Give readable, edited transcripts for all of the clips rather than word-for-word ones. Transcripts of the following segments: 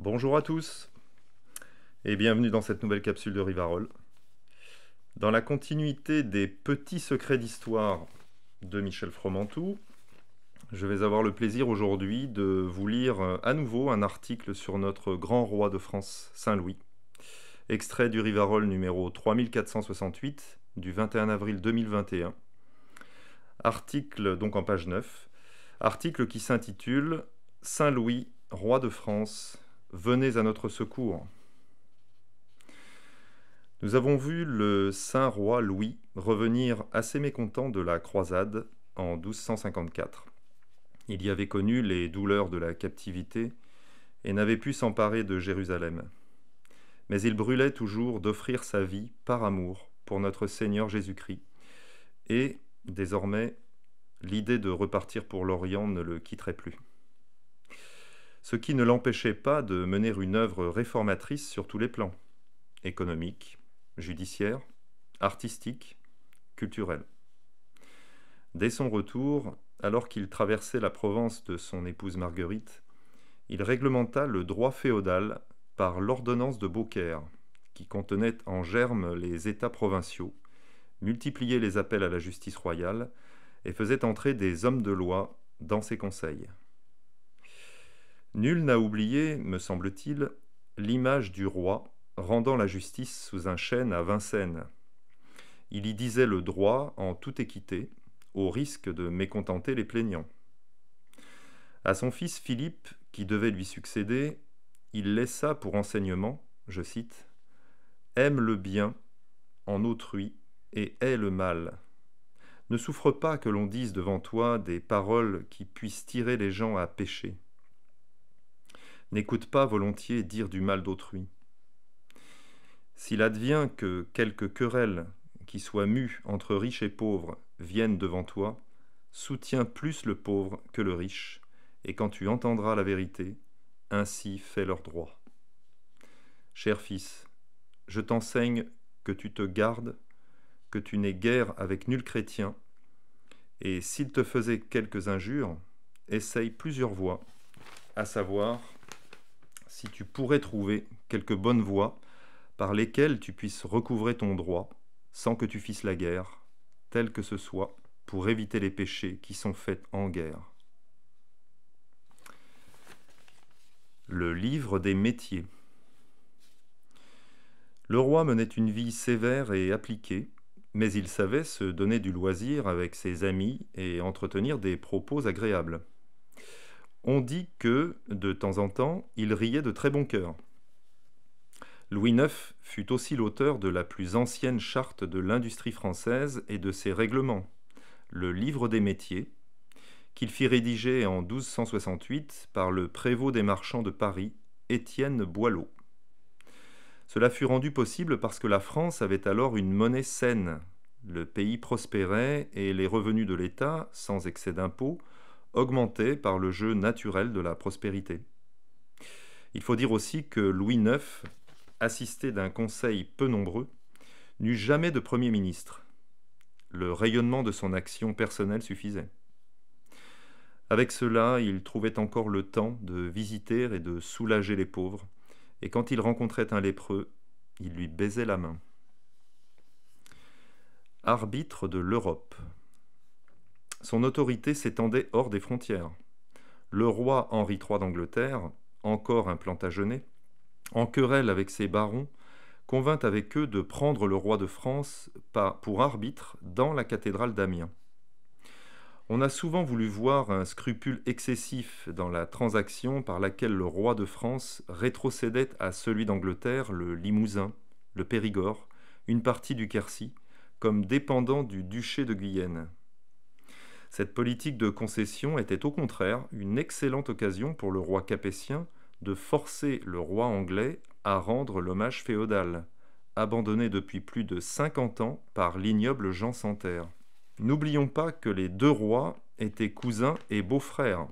Bonjour à tous et bienvenue dans cette nouvelle capsule de Rivarol. Dans la continuité des petits secrets d'histoire de Michel Fromentou, je vais avoir le plaisir aujourd'hui de vous lire à nouveau un article sur notre grand roi de France, Saint-Louis, extrait du Rivarol numéro 3468 du 21 avril 2021, article donc en page 9, article qui s'intitule « Saint-Louis, roi de France, venez à notre secours ». Nous avons vu le saint roi Louis revenir assez mécontent de la croisade en 1254. Il y avait connu les douleurs de la captivité et n'avait pu s'emparer de Jérusalem. Mais il brûlait toujours d'offrir sa vie par amour pour notre Seigneur Jésus-Christ. Et, désormais, l'idée de repartir pour l'Orient ne le quitterait plus. Ce qui ne l'empêchait pas de mener une œuvre réformatrice sur tous les plans, économique, judiciaire, artistique, culturel. Dès son retour, alors qu'il traversait la Provence de son épouse Marguerite, il réglementa le droit féodal par l'ordonnance de Beaucaire, qui contenait en germe les États provinciaux, multipliait les appels à la justice royale et faisait entrer des hommes de loi dans ses conseils. Nul n'a oublié, me semble-t-il, l'image du roi rendant la justice sous un chêne à Vincennes. Il y disait le droit en toute équité, au risque de mécontenter les plaignants. À son fils Philippe, qui devait lui succéder, il laissa pour enseignement, je cite, « Aime le bien en autrui et hais le mal. Ne souffre pas que l'on dise devant toi des paroles qui puissent tirer les gens à pécher. N'écoute pas volontiers dire du mal d'autrui. S'il advient que quelque querelle qui soit mue entre riches et pauvres vienne devant toi, soutiens plus le pauvre que le riche, et quand tu entendras la vérité, ainsi fais leur droit. Cher fils, je t'enseigne que tu te gardes, que tu n'aies guère avec nul chrétien, et s'il te faisait quelques injures, essaye plusieurs voies, à savoir, si tu pourrais trouver quelques bonnes voies par lesquelles tu puisses recouvrer ton droit, sans que tu fisses la guerre, telle que ce soit, pour éviter les péchés qui sont faits en guerre. Le livre des métiers. Le roi menait une vie sévère et appliquée, mais il savait se donner du loisir avec ses amis et entretenir des propos agréables. On dit que, de temps en temps, il riait de très bon cœur. Louis IX fut aussi l'auteur de la plus ancienne charte de l'industrie française et de ses règlements, le Livre des métiers, qu'il fit rédiger en 1268 par le prévôt des marchands de Paris, Étienne Boileau. Cela fut rendu possible parce que la France avait alors une monnaie saine. Le pays prospérait et les revenus de l'État, sans excès d'impôts, augmentaient par le jeu naturel de la prospérité. Il faut dire aussi que Louis IX, assisté d'un conseil peu nombreux, n'eut jamais de Premier ministre. Le rayonnement de son action personnelle suffisait. Avec cela, il trouvait encore le temps de visiter et de soulager les pauvres, et quand il rencontrait un lépreux, il lui baisait la main. Arbitre de l'Europe. Son autorité s'étendait hors des frontières. Le roi Henri III d'Angleterre, encore un Plantagenet, en querelle avec ses barons, convint avec eux de prendre le roi de France pour arbitre dans la cathédrale d'Amiens. On a souvent voulu voir un scrupule excessif dans la transaction par laquelle le roi de France rétrocédait à celui d'Angleterre le Limousin, le Périgord, une partie du Quercy, comme dépendant du duché de Guyenne. Cette politique de concession était au contraire une excellente occasion pour le roi capétien de forcer le roi anglais à rendre l'hommage féodal, abandonné depuis plus de 50 ans par l'ignoble Jean sans Terre. N'oublions pas que les deux rois étaient cousins et beaux-frères,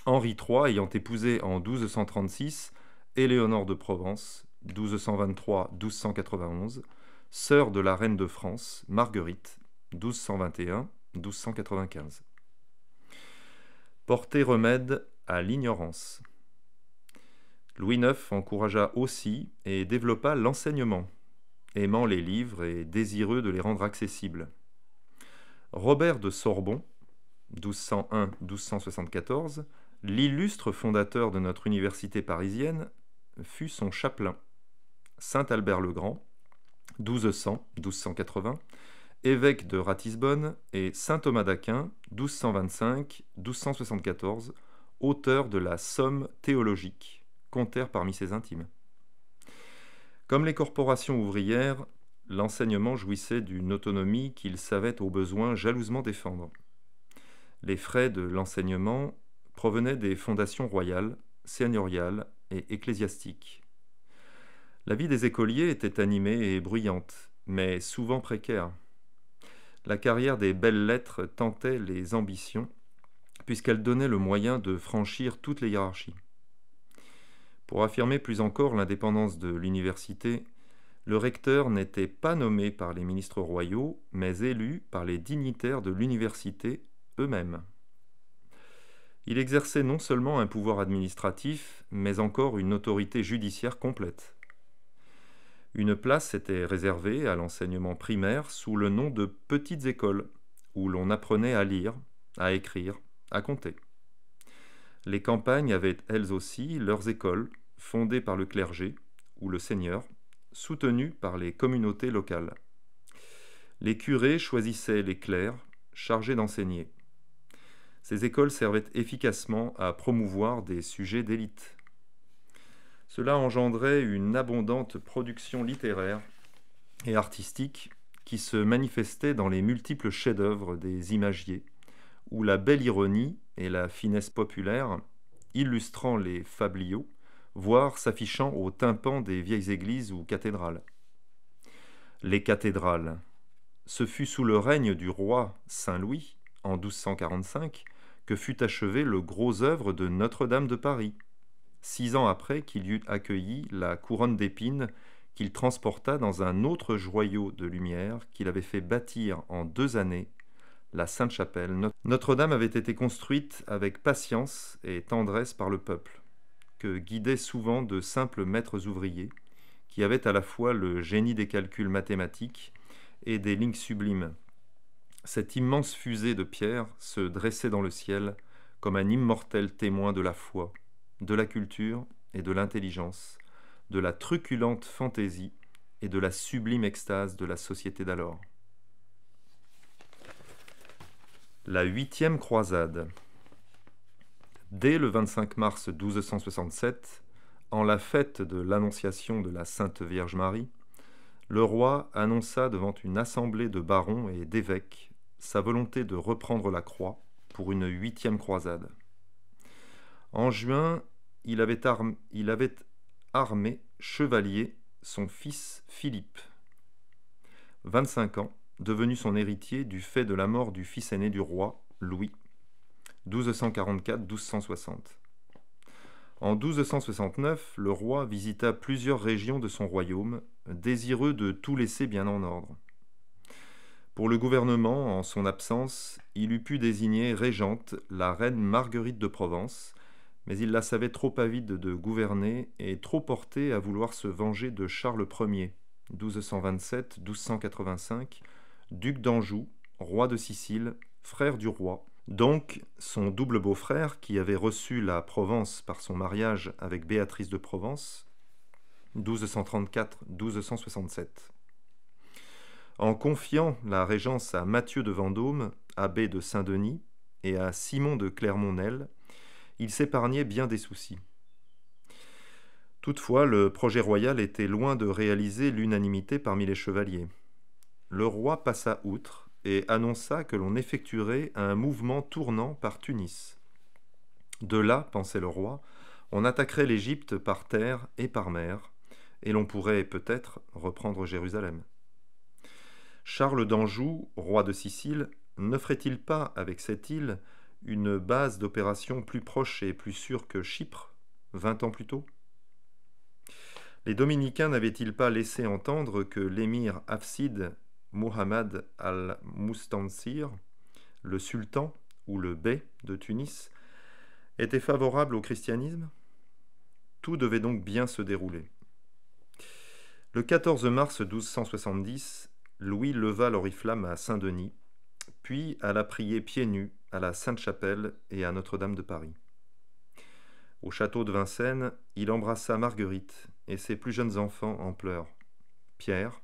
Henri III ayant épousé en 1236 Éléonore de Provence, 1223-1291, sœur de la reine de France, Marguerite, 1221-1295. Porter remède à l'ignorance. Louis IX encouragea aussi et développa l'enseignement, aimant les livres et désireux de les rendre accessibles. Robert de Sorbon, 1201-1274, l'illustre fondateur de notre université parisienne, fut son chapelain. Saint Albert le Grand, 1200-1280, évêque de Ratisbonne, et saint Thomas d'Aquin, 1225-1274, auteur de la Somme théologique, comptèrent parmi ses intimes. Comme les corporations ouvrières, l'enseignement jouissait d'une autonomie qu'il savait au besoin jalousement défendre. Les frais de l'enseignement provenaient des fondations royales, seigneuriales et ecclésiastiques. La vie des écoliers était animée et bruyante, mais souvent précaire. La carrière des belles lettres tentait les ambitions, puisqu'elle donnait le moyen de franchir toutes les hiérarchies. Pour affirmer plus encore l'indépendance de l'université, le recteur n'était pas nommé par les ministres royaux, mais élu par les dignitaires de l'université eux-mêmes. Il exerçait non seulement un pouvoir administratif, mais encore une autorité judiciaire complète. Une place était réservée à l'enseignement primaire sous le nom de petites écoles, où l'on apprenait à lire, à écrire, à compter. Les campagnes avaient elles aussi leurs écoles, fondées par le clergé ou le seigneur, soutenues par les communautés locales. Les curés choisissaient les clercs chargés d'enseigner. Ces écoles servaient efficacement à promouvoir des sujets d'élite. Cela engendrait une abondante production littéraire et artistique qui se manifestait dans les multiples chefs-d'œuvre des imagiers, où la belle ironie et la finesse populaire, illustrant les fabliaux, voire s'affichant au tympan des vieilles églises ou cathédrales. Les cathédrales. Ce fut sous le règne du roi Saint-Louis, en 1245, que fut achevé le gros œuvre de Notre-Dame de Paris, 6 ans après qu'il eut accueilli la couronne d'épines qu'il transporta dans un autre joyau de lumière qu'il avait fait bâtir en 2 années, la Sainte-Chapelle. Notre-Dame avait été construite avec patience et tendresse par le peuple, que guidaient souvent de simples maîtres ouvriers, qui avaient à la fois le génie des calculs mathématiques et des lignes sublimes. Cette immense fusée de pierre se dressait dans le ciel comme un immortel témoin de la foi, de la culture et de l'intelligence, de la truculente fantaisie et de la sublime extase de la société d'alors. La 8e croisade. Dès le 25 mars 1267, en la fête de l'Annonciation de la Sainte Vierge Marie, le roi annonça devant une assemblée de barons et d'évêques sa volonté de reprendre la croix pour une 8e croisade. En juin, il avait armé chevalier son fils Philippe, 25 ans, devenu son héritier du fait de la mort du fils aîné du roi, Louis, 1244-1260. En 1269, le roi visita plusieurs régions de son royaume, désireux de tout laisser bien en ordre. Pour le gouvernement, en son absence, il eût pu désigner régente la reine Marguerite de Provence, mais il la savait trop avide de gouverner et trop portée à vouloir se venger de Charles Ier, 1227-1285, duc d'Anjou, roi de Sicile, frère du roi, donc son double beau-frère qui avait reçu la Provence par son mariage avec Béatrice de Provence, 1234-1267. En confiant la régence à Mathieu de Vendôme, abbé de Saint-Denis, et à Simon de Clermont-Nel, il s'épargnait bien des soucis. Toutefois, le projet royal était loin de réaliser l'unanimité parmi les chevaliers. Le roi passa outre et annonça que l'on effectuerait un mouvement tournant par Tunis. De là, pensait le roi, on attaquerait l'Égypte par terre et par mer, et l'on pourrait peut-être reprendre Jérusalem. Charles d'Anjou, roi de Sicile, n'offrait-il pas avec cette île une base d'opération plus proche et plus sûre que Chypre, 20 ans plus tôt? Les dominicains n'avaient-ils pas laissé entendre que l'émir hafside Muhammad al-Mustansir, le sultan ou le bey de Tunis, était favorable au christianisme? Tout devait donc bien se dérouler. Le 14 mars 1270, Louis leva l'oriflamme à Saint-Denis, puis alla prier pieds nus à la Sainte-Chapelle et à Notre-Dame de Paris. Au château de Vincennes, il embrassa Marguerite et ses plus jeunes enfants en pleurs. Pierre,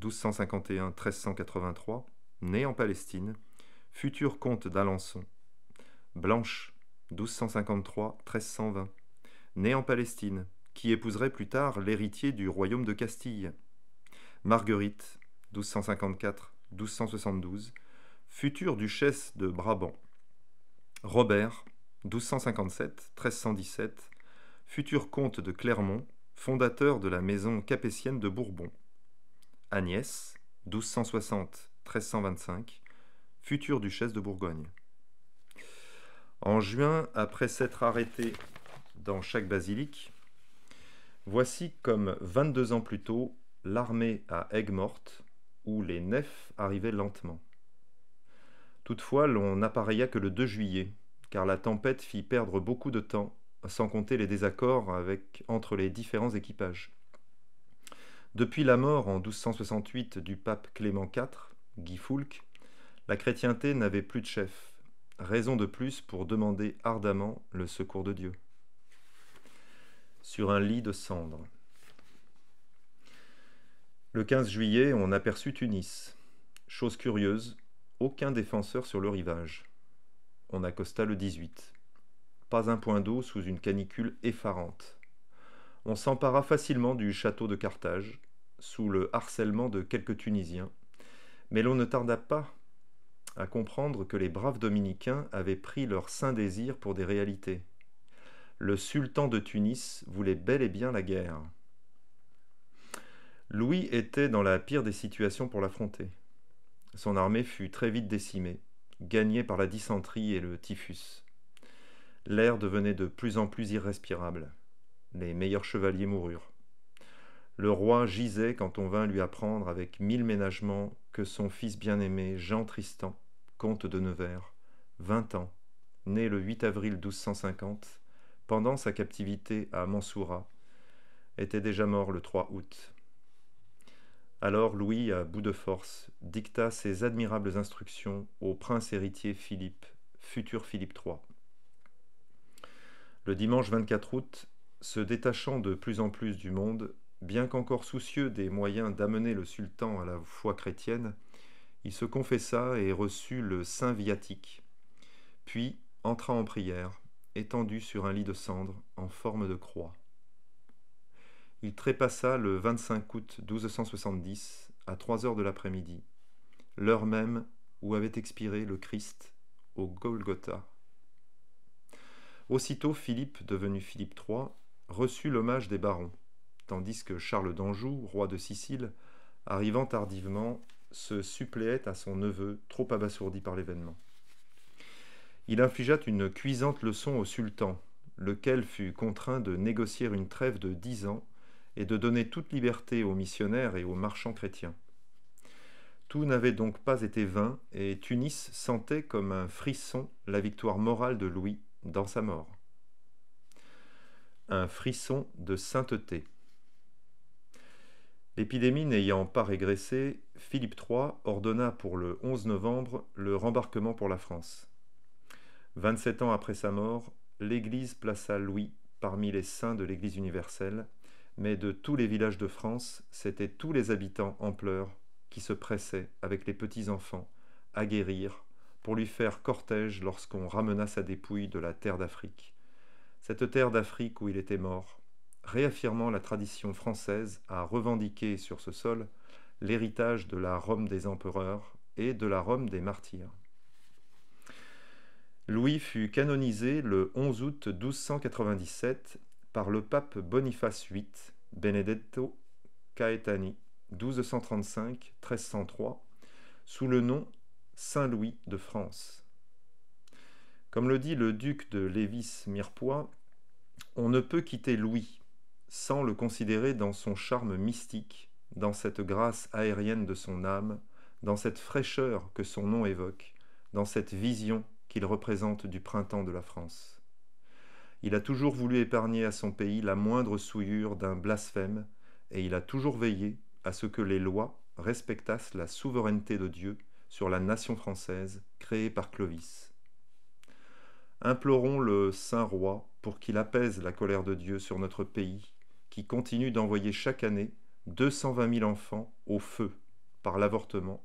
1251-1383, né en Palestine, futur comte d'Alençon. Blanche, 1253-1320, née en Palestine, qui épouserait plus tard l'héritier du royaume de Castille. Marguerite, 1254-1272, future duchesse de Brabant. Robert, 1257-1317, futur comte de Clermont, fondateur de la maison capétienne de Bourbon. Agnès, 1260-1325, future duchesse de Bourgogne. En juin, après s'être arrêté dans chaque basilique, voici comme 22 ans plus tôt, l'armée à Aigues-Mortes, où les nefs arrivaient lentement. Toutefois, l'on n'appareilla que le 2 juillet, car la tempête fit perdre beaucoup de temps, sans compter les désaccords entre les différents équipages. Depuis la mort en 1268 du pape Clément IV, Guy Foulques, la chrétienté n'avait plus de chef, raison de plus pour demander ardemment le secours de Dieu. Sur un lit de cendres. Le 15 juillet, on aperçut Tunis. Chose curieuse, aucun défenseur sur le rivage. On accosta le 18. Pas un point d'eau sous une canicule effarante. On s'empara facilement du château de Carthage, sous le harcèlement de quelques Tunisiens, mais l'on ne tarda pas à comprendre que les braves dominicains avaient pris leur saint désir pour des réalités. Le sultan de Tunis voulait bel et bien la guerre. Louis était dans la pire des situations pour l'affronter. Son armée fut très vite décimée, gagnée par la dysenterie et le typhus. L'air devenait de plus en plus irrespirable. Les meilleurs chevaliers moururent. Le roi gisait quand on vint lui apprendre avec 1000 ménagements que son fils bien-aimé Jean Tristan, comte de Nevers, 20 ans, né le 8 avril 1250, pendant sa captivité à Mansoura, était déjà mort le 3 août. Alors Louis, à bout de force, dicta ses admirables instructions au prince héritier Philippe, futur Philippe III. Le dimanche 24 août, se détachant de plus en plus du monde, bien qu'encore soucieux des moyens d'amener le sultan à la foi chrétienne, il se confessa et reçut le saint viatique, puis entra en prière, étendu sur un lit de cendres en forme de croix. Il trépassa le 25 août 1270 à 3 heures de l'après-midi, l'heure même où avait expiré le Christ au Golgotha. Aussitôt Philippe, devenu Philippe III, reçut l'hommage des barons, tandis que Charles d'Anjou, roi de Sicile, arrivant tardivement, se suppléait à son neveu, trop abasourdi par l'événement. Il infligea une cuisante leçon au sultan, lequel fut contraint de négocier une trêve de 10 ans et de donner toute liberté aux missionnaires et aux marchands chrétiens. Tout n'avait donc pas été vain, et Tunis sentait comme un frisson la victoire morale de Louis dans sa mort. Un frisson de sainteté. L'épidémie n'ayant pas régressé, Philippe III ordonna pour le 11 novembre le rembarquement pour la France. 27 ans après sa mort, l'Église plaça Louis parmi les saints de l'Église universelle, mais de tous les villages de France, c'étaient tous les habitants en pleurs qui se pressaient avec les petits-enfants à guérir pour lui faire cortège lorsqu'on ramena sa dépouille de la terre d'Afrique. Cette terre d'Afrique où il était mort, réaffirmant la tradition française à revendiquer sur ce sol l'héritage de la Rome des empereurs et de la Rome des martyrs. Louis fut canonisé le 11 août 1297 par le pape Boniface VIII, Benedetto Caetani, 1235-1303, sous le nom Saint Louis de France. Comme le dit le duc de Lévis-Mirepoix, on ne peut quitter Louis sans le considérer dans son charme mystique, dans cette grâce aérienne de son âme, dans cette fraîcheur que son nom évoque, dans cette vision qu'il représente du printemps de la France. Il a toujours voulu épargner à son pays la moindre souillure d'un blasphème, et il a toujours veillé à ce que les lois respectassent la souveraineté de Dieu sur la nation française créée par Clovis. Implorons le Saint Roi pour qu'il apaise la colère de Dieu sur notre pays, qui continue d'envoyer chaque année 220 000 enfants au feu par l'avortement,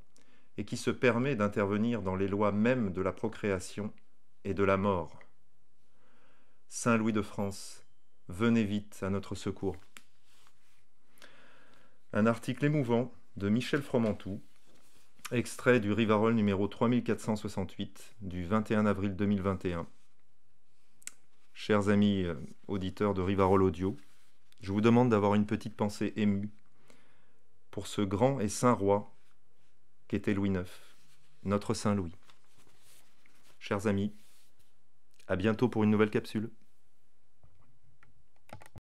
et qui se permet d'intervenir dans les lois mêmes de la procréation et de la mort. Saint Louis de France, venez vite à notre secours. Un article émouvant de Michel Fromentou, extrait du Rivarol numéro 3468 du 21 avril 2021. Chers amis auditeurs de Rivarol Audio, je vous demande d'avoir une petite pensée émue pour ce grand et saint roi qu'était Louis IX, notre Saint Louis. Chers amis, à bientôt pour une nouvelle capsule.